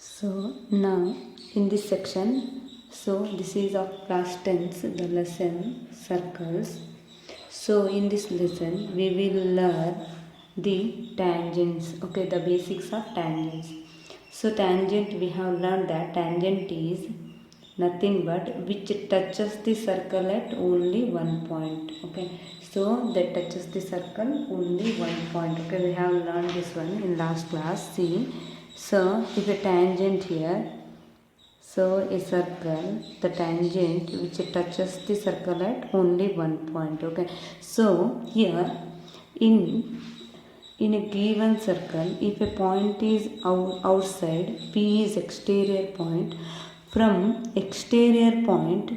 So now in this section, so this is of class 10th, the lesson circles. So in this lesson we will learn the tangents, okay, the basics of tangents. So tangent, we have learned that tangent is nothing but which touches the circle at only one point, okay. So that touches the circle only one point, okay. We have learned this one in last class. See, so if a tangent here, so a circle, the tangent which touches the circle at only one point, okay. So here in a given circle, if a point is outside, P is exterior point, from exterior point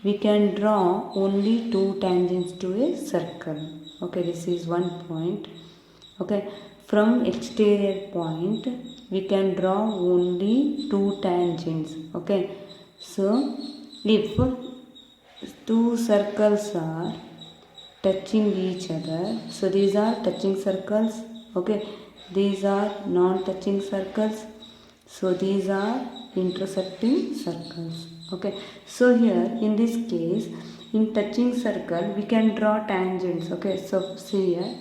we can draw only two tangents to a circle, okay. This is one point, okay. From exterior point we can draw only two tangents, okay. So if two circles are touching each other, so these are touching circles, okay. These are non-touching circles, so these are intersecting circles, okay. So here in this case, in touching circle we can draw tangents, okay. So see here,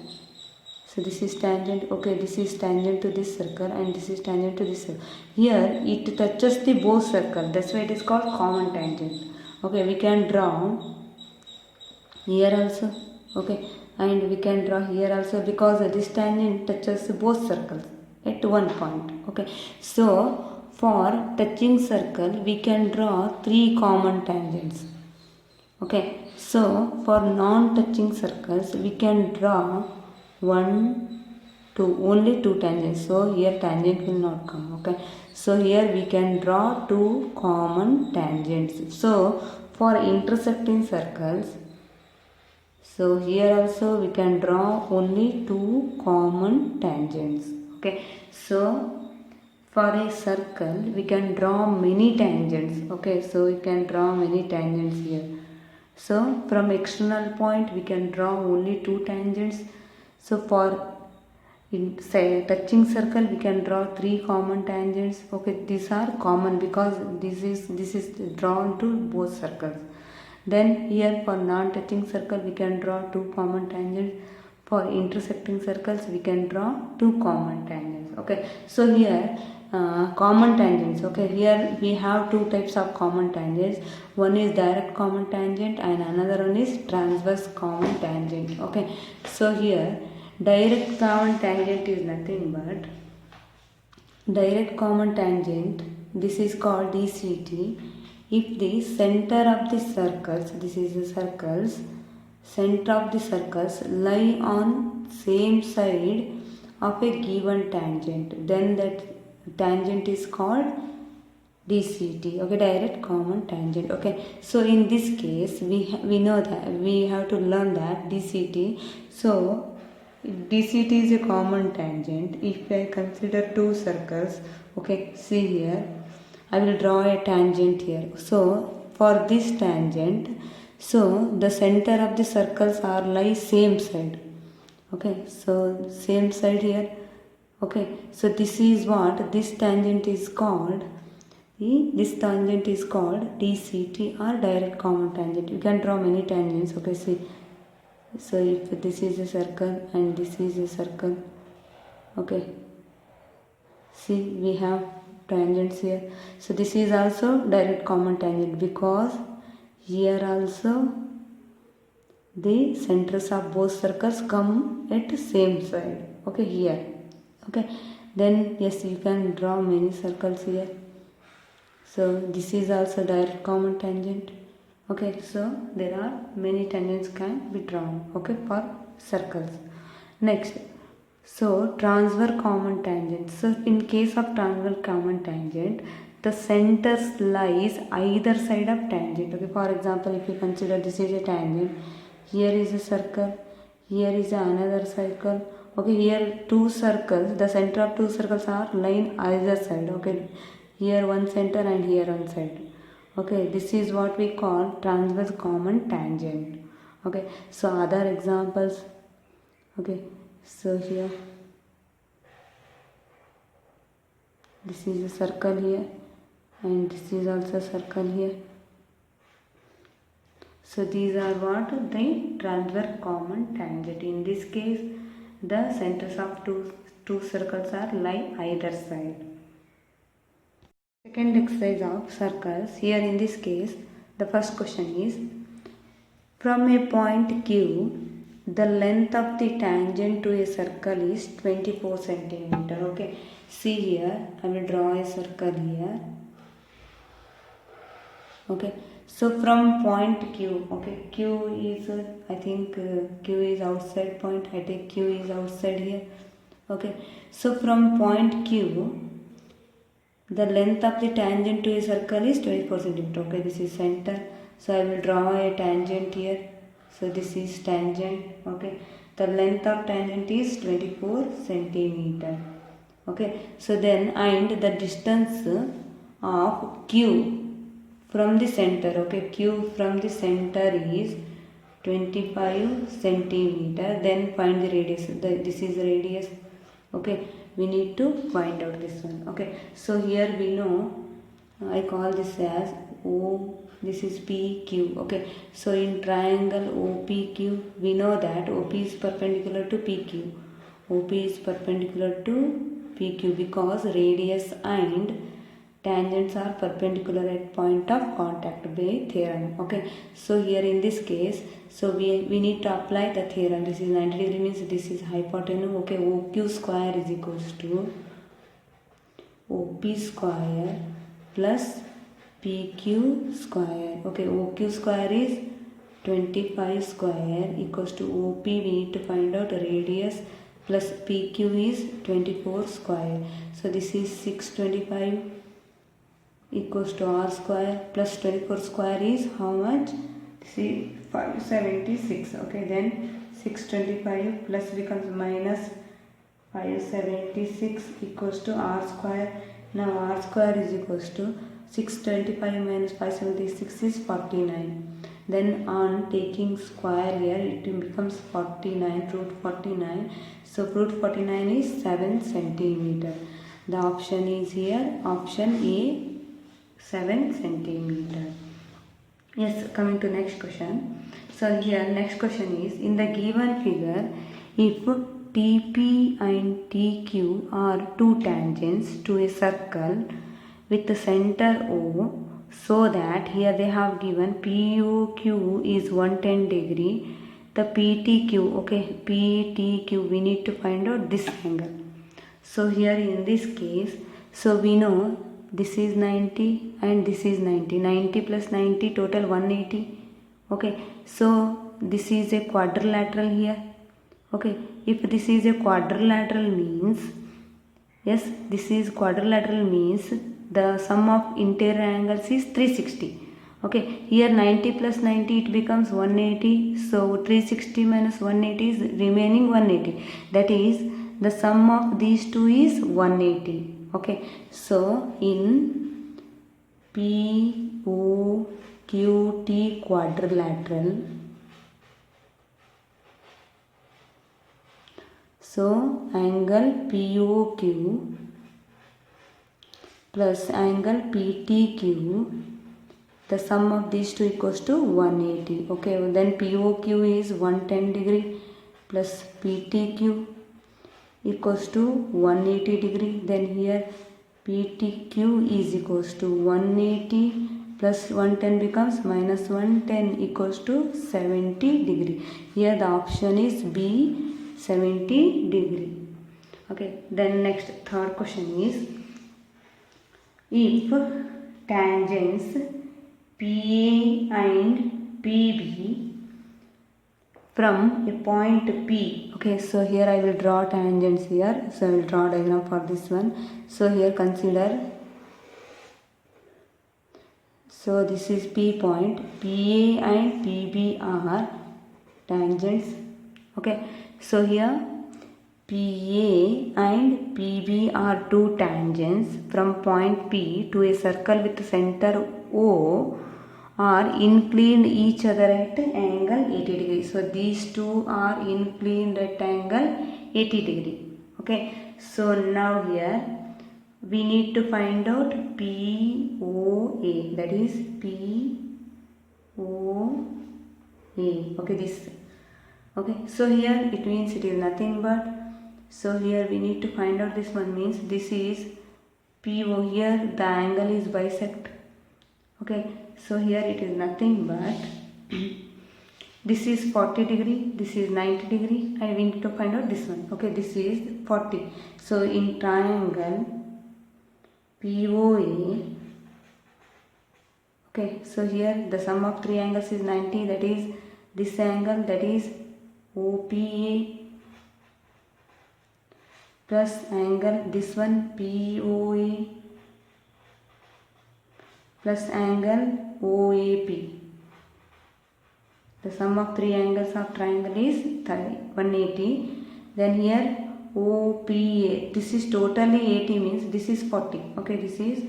so this is tangent, okay, this is tangent to this circle and this is tangent to this circle. Here it touches the both circle, that's why it is called common tangent, okay. We can draw here also, okay, and we can draw here also, because this tangent touches both circles at one point, okay. So for touching circle we can draw three common tangents, okay. So for non-touching circles we can draw only two tangents, so here tangent will not come, okay. So here we can draw two common tangents. So for intersecting circles, so here also we can draw only two common tangents, okay. So for a circle we can draw many tangents, okay. So we can draw many tangents here. So from external point we can draw only two tangents. So for in say touching circle we can draw three common tangents, okay. These are common because this is drawn to both circles. Then here for non-touching circle we can draw two common tangents. For intersecting circles we can draw two common tangents, okay. So here common tangents, okay. Here we have two types of common tangents. One is direct common tangent and another one is transverse common tangent, okay. So here direct common tangent is nothing but direct common tangent, this is called DCT, if the center of the circles, this is the circles, center of the circles lie on same side of a given tangent, then that tangent is called DCT, okay, direct common tangent, okay. So in this case we know that we have to learn that DCT. So DCT is a common tangent if I consider two circles, okay. See here, I will draw a tangent here. So for this tangent, so the center of the circles are lie same side, okay. So same side here, okay. So this is what this tangent is called. This tangent is called DCT or direct common tangent. You can draw many tangents, okay. See, so if this is a circle and this is a circle, okay, see we have tangents here. So this is also direct common tangent because here also the centers of both circles come at same side, okay, here, okay. Then yes, you can draw many circles here. So this is also direct common tangent, okay. So there are many tangents can be drawn, okay, for circles. Next, so transverse common tangent. So in case of transverse common tangent, the centers lies either side of tangent, okay. For example, if you consider this is a tangent, here is a circle, here is another circle, okay. Here two circles, the center of two circles are lying either side, okay. Here one center and here one side, okay. This is what we call transverse common tangent, okay. So other examples, okay. So here this is a circle here, and this is also a circle here. So these are what the transverse common tangent. In this case, the centers of two circles are lie either side. Second exercise of circles. Here in this case, the first question is, from a point Q, the length of the tangent to a circle is 24 centimeter. Okay, see here, I will draw a circle here. Okay, so from point Q, okay, Q is I think Q is outside point. I take Q is outside here. Okay, so from point Q, the length of the tangent to a circle is 24 centimeter. Okay, this is center. So I will draw a tangent here. So this is tangent. Okay, the length of tangent is 24 centimeter. Okay, so then and the distance of Q from the center. Okay, Q from the center is 25 centimeter. Then find the radius. This is the radius. Okay, we need to find out this one. Okay, so here we know, I call this as O, this is PQ. Okay, so in triangle OPQ, we know that OP is perpendicular to PQ. OP is perpendicular to PQ because radius and tangents are perpendicular at point of contact by theorem. Okay, so here in this case, so we need to apply the theorem. This is 90 degree means this is hypotenuse. Okay, OQ square is equals to OP square plus PQ square. Okay, OQ square is 25 square equals to OP, we need to find out radius, plus PQ is 24 square. So this is 625 equals to R square plus 24 square is how much? See, 576. Okay, then 625 plus becomes minus 576 equals to R square. Now R square is equals to 625 minus 576 is 49. Then on taking square here, it becomes 49, root 49. So root 49 is 7 centimeter. The option is here, option A, 7 centimeter. Yes, coming to next question. So here next question is, in the given figure, if TP and TQ are two tangents to a circle with the center O, so that here they have given POQ is 110 degree, the PTQ, okay, PTQ, we need to find out this angle. So here in this case, so we know this is 90 and this is 90. 90 plus 90 total 180. Okay, so this is a quadrilateral here. Okay, if this is a quadrilateral means, yes, this is quadrilateral means the sum of interior angles is 360. Okay, here 90 plus 90 it becomes 180. So 360 minus 180 is remaining 180. That is the sum of these two is 180. Okay, so in POQT quadrilateral, so angle POQ plus angle PTQ, the sum of these two equals to 180. Okay, then POQ is 110 degree plus PTQ equals to 180 degree. Then here PTQ is equals to 180 plus 110 becomes minus 110 equals to 70 degree. Here the option is B, 70 degree. Okay, then next third question is, if tangents PA and PB from a point P, okay, so here I will draw tangents here. So I will draw diagram for this one. So here consider, so this is P point, PA and PB are tangents. Okay, so here PA and PB are two tangents from point P to a circle with center O are inclined each other at angle 80 degree. So these two are inclined at angle 80 degree. Okay, so now here we need to find out POA, that is POA. Okay, this. Okay, so here it means it is nothing but, so here we need to find out this one, means this is PO, here the angle is bisect. Okay, so here it is nothing but this is 40 degree, this is 90 degree, and we need to find out this one. Okay, this is 40. So in triangle POA, okay, so here the sum of three angles is 90, that is this angle, that is OPA, plus angle this one POA, plus angle OAP. The sum of three angles of triangle is 180. Then here OPA, this is totally 80, means this is 40. Okay, this is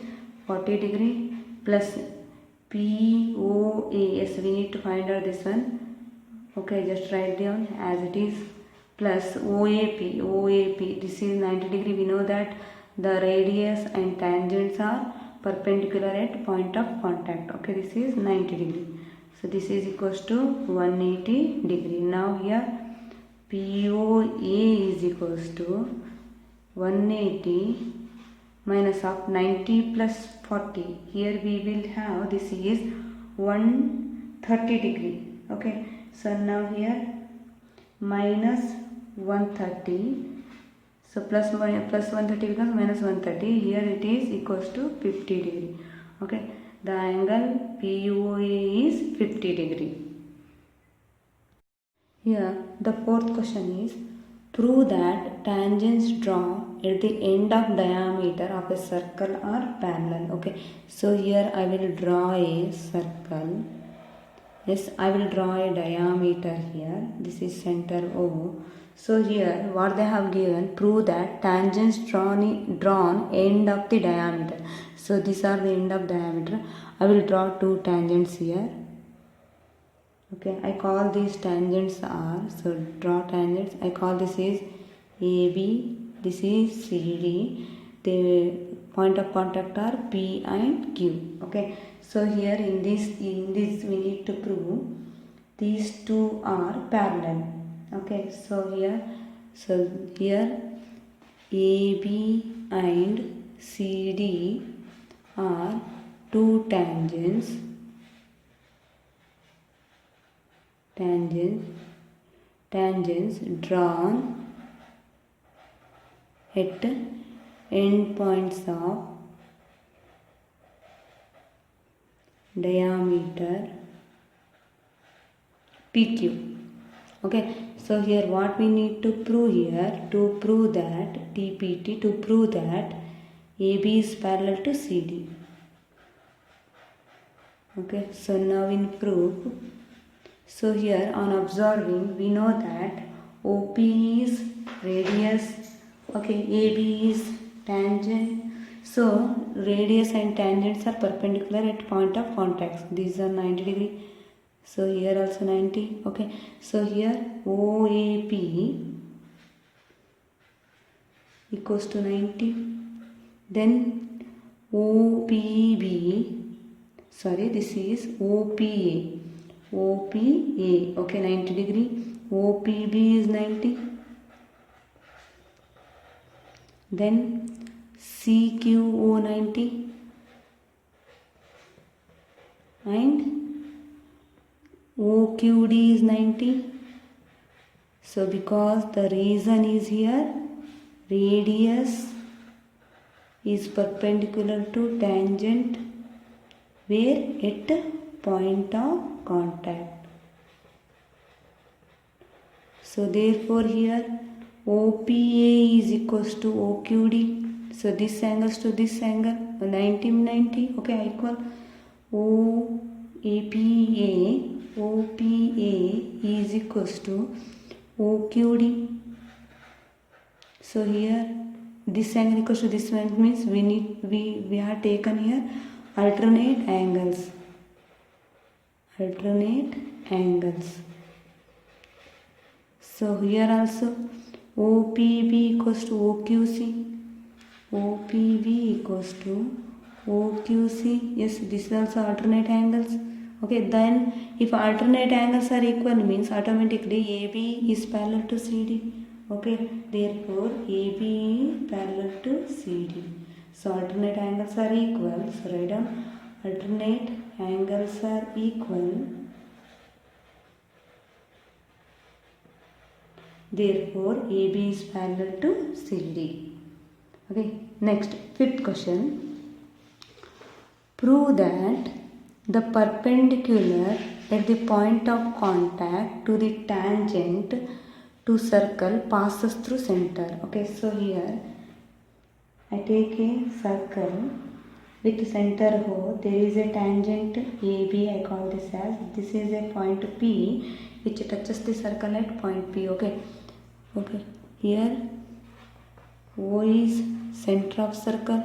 40 degree, plus POA, yes, we need to find out this one. Okay, just write down as it is, plus OAP, this is 90 degree. We know that the radius and tangents are perpendicular at point of contact. Okay, this is 90 degree. So this is equals to 180 degree. Now here POA is equals to 180 minus of 90 plus 40. Here we will have, this is 130 degree. Okay, so now here minus 130. So plus 130 becomes minus 130. Here it is equals to 50 degree. Okay, the angle POA is 50 degree. Here the fourth question is, prove that tangents drawn at the end of diameter of a circle are parallel. Okay, so here I will draw a circle. Yes, I will draw a diameter here. This is center O. So here what they have given, prove that tangents drawn end of the diameter. So these are the end of diameter. I will draw two tangents here. Okay, I call these tangents R. So draw tangents. I call this is AB. This is CD. The point of contact are P and Q. Okay, so here in this we need to prove these two are parallel. Okay, so here AB and CD are two tangents drawn at end points of diameter PQ. Okay, so here what we need to prove here, to prove that TPT, to prove that AB is parallel to CD. Okay, so now in proof, so here on observing we know that OP is radius, okay, AB is tangent. So radius and tangents are perpendicular at point of contacts. These are 90 degree. So here also 90. Okay, so here OAP equals to 90. Then this is OPA. Okay, 90 degree. OPB is 90. Then CQO 90 and OQD is 90. So because the reason is here, radius is perpendicular to tangent where at point of contact. So therefore here OPA is equals to OQD. So this angles to this angle 90. Okay, equal OPA is equals to OQD. So here this angle equals to this one, means we have taken here alternate angles. So here also OPB equals to OQC. OPV equals to OQC. Yes, this is also alternate angles. Okay, then if alternate angles are equal means automatically AB is parallel to CD. Okay, therefore AB is parallel to CD. So alternate angles are equal. So write down alternate angles are equal. Therefore AB is parallel to CD. Okay, next fifth question. Prove that the perpendicular at the point of contact to the tangent to circle passes through center. Okay, so here I take a circle with center O. There is a tangent AB. I call this as, this is a point P which touches the circle at point P. Okay, here O is center of circle.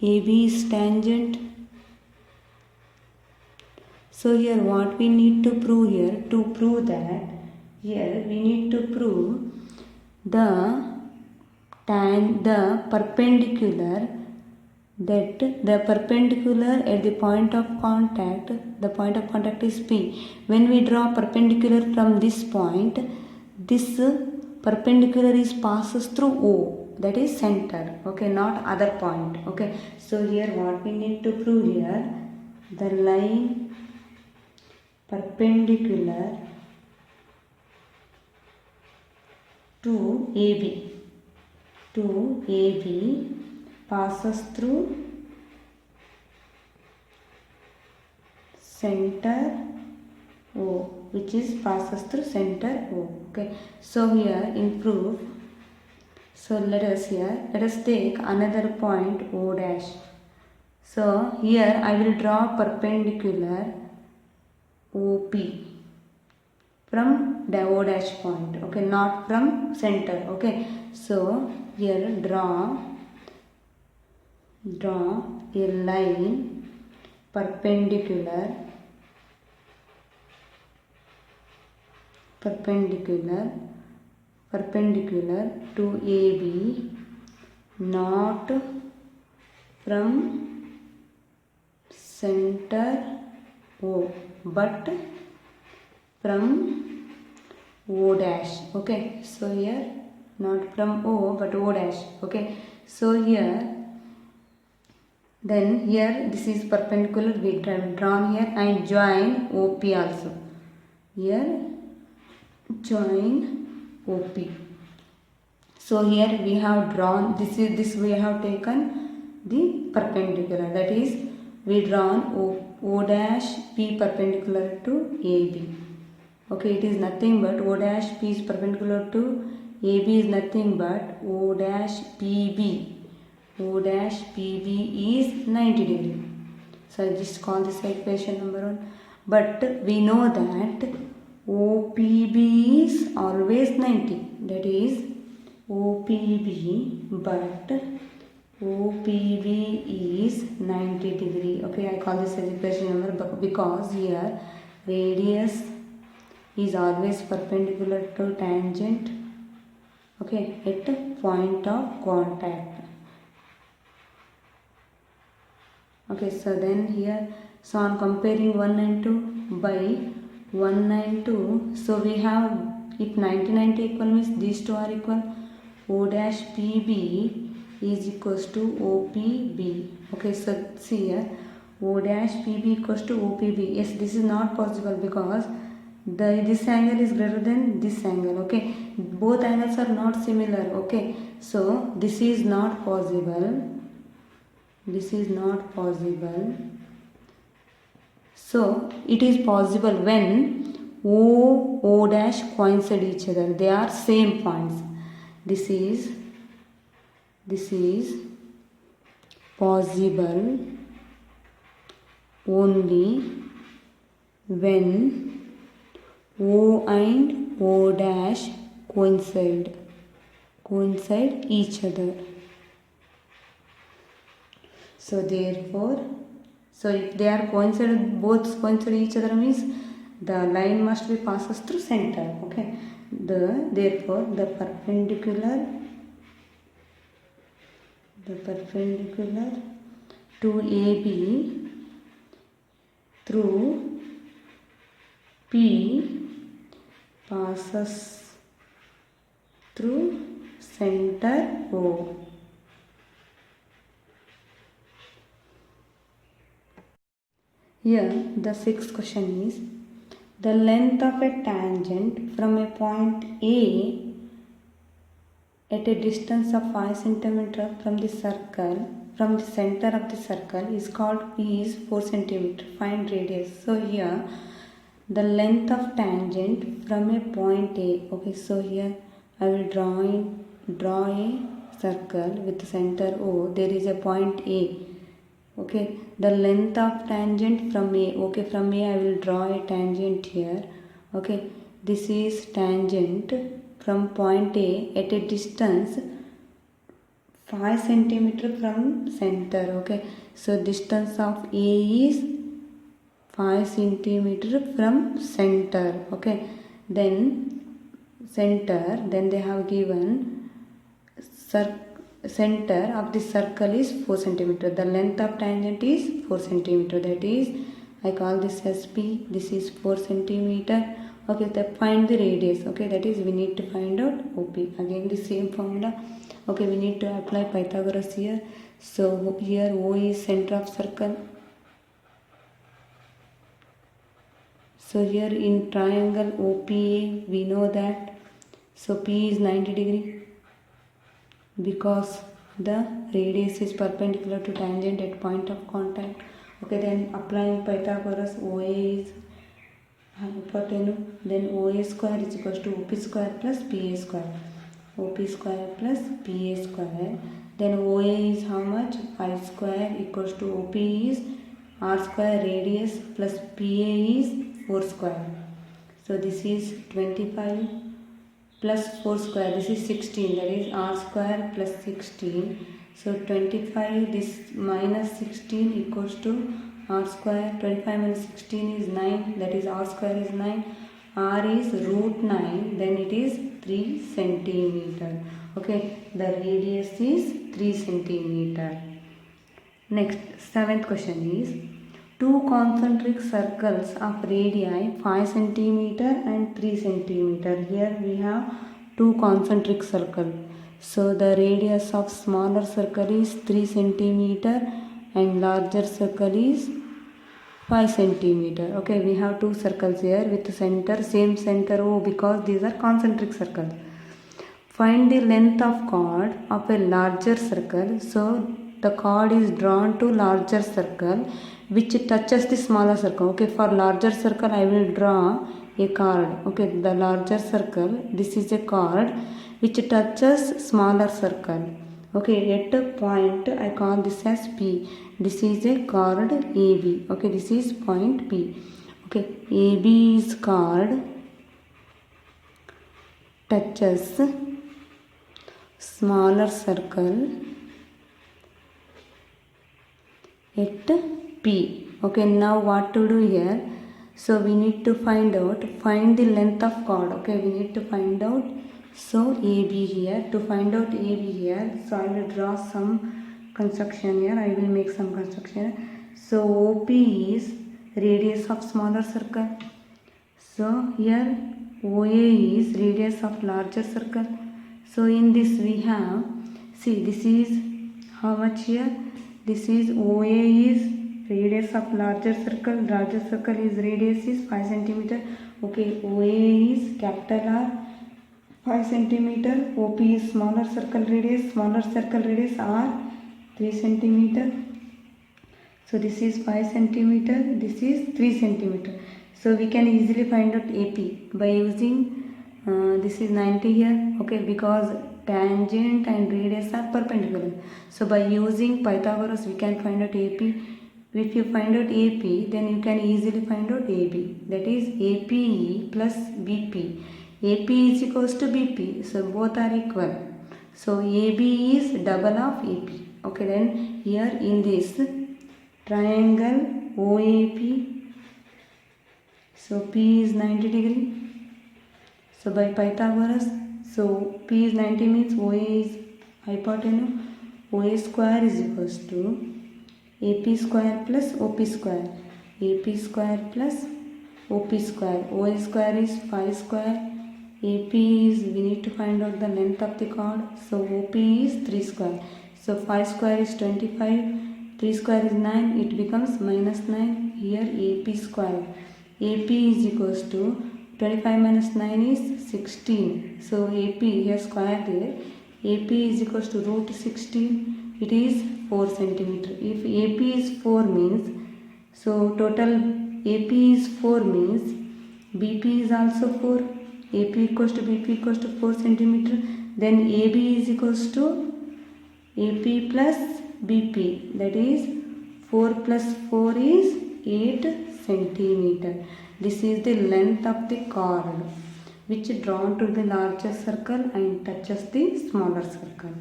AB is tangent. So here what we need to prove here, to prove that, here we need to prove the perpendicular, that the perpendicular at the point of contact, the point of contact is P. When we draw perpendicular from this point, this perpendicular is passes through O, that is center. Okay, not other point. Okay, so here what we need to prove here, the line perpendicular to AB passes through center O, which is passes through center O. Okay, so here in proof, so let us take another point O dash. So here I will draw perpendicular OP from the O dash point. Okay, not from center. Okay, so here draw a line perpendicular to AB, not from center O but from O dash. Okay, so here not from O but O dash. Okay, so here, then here this is perpendicular, we drawn here, and join OP also. Here join OP. So here we have drawn, this we have taken the perpendicular, that is we drawn O dash P perpendicular to AB. Okay, it is nothing but O dash P is perpendicular to AB is nothing but O dash PB. O dash PB is 90 degree. So I just call this equation number 1. But we know that OPB is always 90. That is OPB, but OPB is 90 degree. Okay, I call this as equation number because here radius is always perpendicular to tangent. Okay, at point of contact. Okay, so then here, so on comparing 1 and 2 by 1 and 2, so we have, if 90 equal means these two are equal, O dash PB is equals to OPB. Okay, so see here, O dash PB equals to OPB. Yes, this is not possible because this angle is greater than this angle. Okay, both angles are not similar. Okay, so this is not possible. This is not possible. So it is possible when O dash coincide each other. They are same points. This is possible only when O and O dash coincide each other. So therefore, so if they are both coincide each other means the line must be passes through center. Okay, Therefore the perpendicular to AB through P passes through center O. Here the sixth question is, the length of a tangent from a point A at a distance of 5 cm from the center of the circle is called P is 4 cm. Find radius. So here the length of tangent from a point A. Okay, so here I will draw a circle with the center O. There is a point A. Okay, the length of tangent from A. Okay, from A I will draw a tangent here. Okay, this is tangent from point A at a distance 5 cm from center. Okay, so distance of A is 5 cm from center. Okay, then center, then they have given center of the circle is 4 cm. The length of tangent is 4 cm. That is, I call this as P. This is 4 cm. Okay, then find the radius. Okay, that is, we need to find out OP. Again the same formula. Okay, we need to apply Pythagoras here. So here O is center of circle. So here in triangle OPA we know that, so P is 90 degree because the radius is perpendicular to tangent at point of contact. Okay, then applying Pythagoras, OA is then OA square is equals to OP square plus PA square. OP square plus PA square. Then OA is how much? I square equals to OP is R square radius plus PA is 4 square. So this is 25 plus 4 square. This is 16. That is R square plus 16. So 25, this minus 16 equals to R square. 25 minus 16 is 9. That is R square is 9. R is root 9. Then it is 3 centimeter. Okay, the radius is 3 centimeter. Next, seventh question is, two concentric circles of radii 5 centimeter and 3 centimeter. Here we have two concentric circles. So the radius of smaller circle is 3 centimeter and larger circle is 5 centimeter. Okay, we have two circles here with center, same center O, because these are concentric circles. Find the length of chord of a larger circle. So the chord is drawn to larger circle which touches the smaller circle. Okay, for larger circle I will draw a chord. Okay, the larger circle, this is a chord which touches smaller circle. Okay, at a point I call this as P. This is a chord AB. Okay, this is point P. Okay, AB is chord touches smaller circle at P. Okay, now what to do here? So we need to find the length of chord. Okay, we need to find out. So AB here, to find out AB here, so I will draw some construction here. I will make some construction. So OP is radius of smaller circle. So here OA is radius of larger circle. So in this we have, see, this is how much here? This is OA is radius of larger circle is radius is 5 centimeter. Okay, OA is capital R 5 centimeter. OP is smaller circle radius R 3 centimeter. So this is 5 centimeter, this is 3 centimeter. So we can easily find out AP by using this is 90 here. Okay, because tangent and radius are perpendicular. So by using Pythagoras we can find out AP. If you find out AP, then you can easily find out AB. That is APE plus BP. AP is equals to BP. So both are equal. So AB is double of AP. Okay, then here in this triangle OAP, so P is 90 degree. So by Pythagoras, so P is 90 means OA is hypotenuse. OA square is equals to AP square plus OP square. AP square plus OP square. OA square is 5 square. AP is, we need to find out the length of the chord. So OP is 3 square. So 5 square is 25. 3 square is 9. It becomes minus 9. Here AP square. AP is equals to 25 minus 9 is 16. So AP, here square there. AP is equals to root 16. It is 4 centimeter. If AP is 4 means, so total AP is 4 means BP is also 4. AP equals to BP equals to 4 centimeter. Then AB is equals to AP plus BP. That is 4 plus 4 is 8 centimeter. This is the length of the chord which is drawn to the larger circle and touches the smaller circle.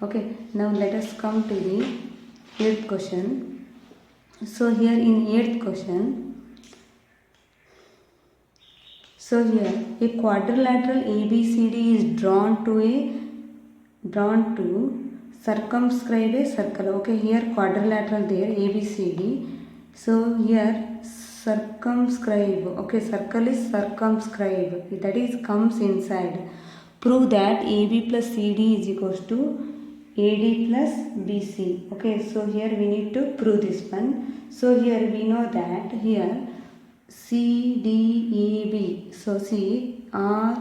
Okay, now let us come to the 8th question. So here in 8th question, so here a quadrilateral ABCD is drawn to circumscribe a circle. Okay, here quadrilateral there ABCD. So here circumscribe. Okay, circle is circumscribe. That is comes inside. Prove that AB plus CD is equals to AD plus BC. Okay, so here we need to prove this one. So here we know that here CDAB. So see R,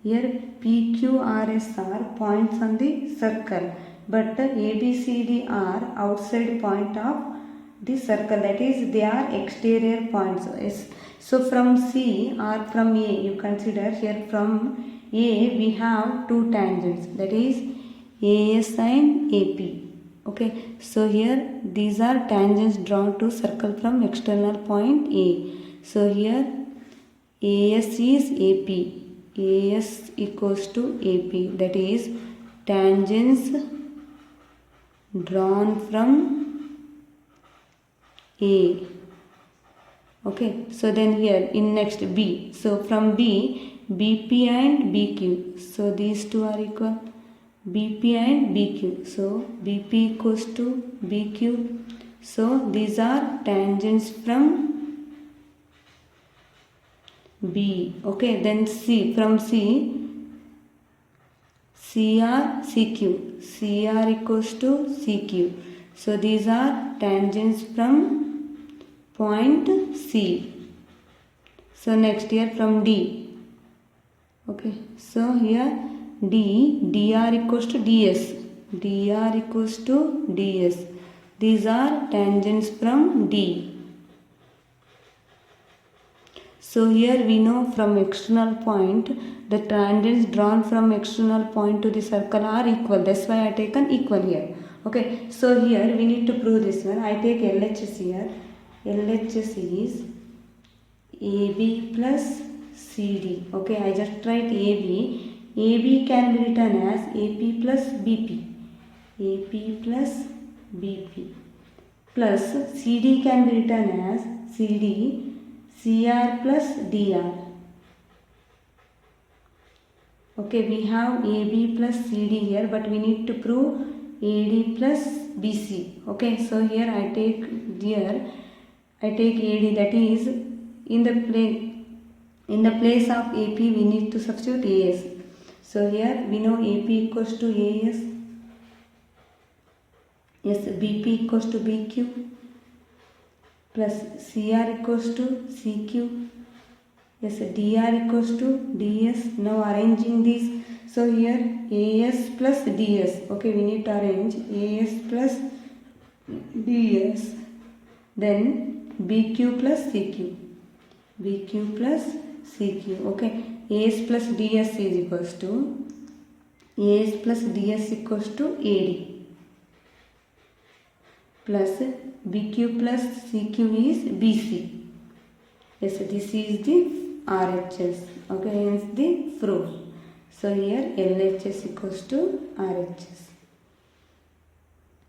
here PQRS are points on the circle, but ABCD are outside point of the circle, that is they are exterior points. So from C or from A, you consider here from A we have two tangents, that is AS and AP. Okay, so here these are tangents drawn to circle from external point A. So here AS is AP. AS equals to AP, that is tangents drawn from A. Okay, so then here in next B. So from B, BP and BQ. So these two are equal. BP and BQ. So BP equals to BQ. So these are tangents from B. Okay, then C. From C, CR, CQ. CR equals to CQ. So these are tangents from point C. So next here from D. Okay, so here D, DR equals to DS. DR equals to DS. These are tangents from D. So here we know from external point, the tangents drawn from external point to the circle are equal. That's why I take an equal here. Okay, so here we need to prove this one. I take LHS here. LHS is AB plus CD. Okay, I just write AB. AB can be written as AP plus BP. AP plus BP. Plus CD can be written as CD. CR plus DR. Okay, we have AB plus CD here, but we need to prove AD plus BC. Okay, so here I take AD, that is in the place of AP we need to substitute AS. So here we know AP equals to AS. Yes, BP equals to BQ. Plus CR equals to CQ. Yes, DR equals to DS. Now arranging this. So here AS plus DS. Okay, we need to arrange AS plus DS. Then BQ plus CQ. BQ plus CQ. Okay, AS plus DS is equals to AS plus DS equals to AD. Plus BQ plus CQ is BC. Yes, this is the RHS. Okay, hence the proof. So here LHS equals to RHS.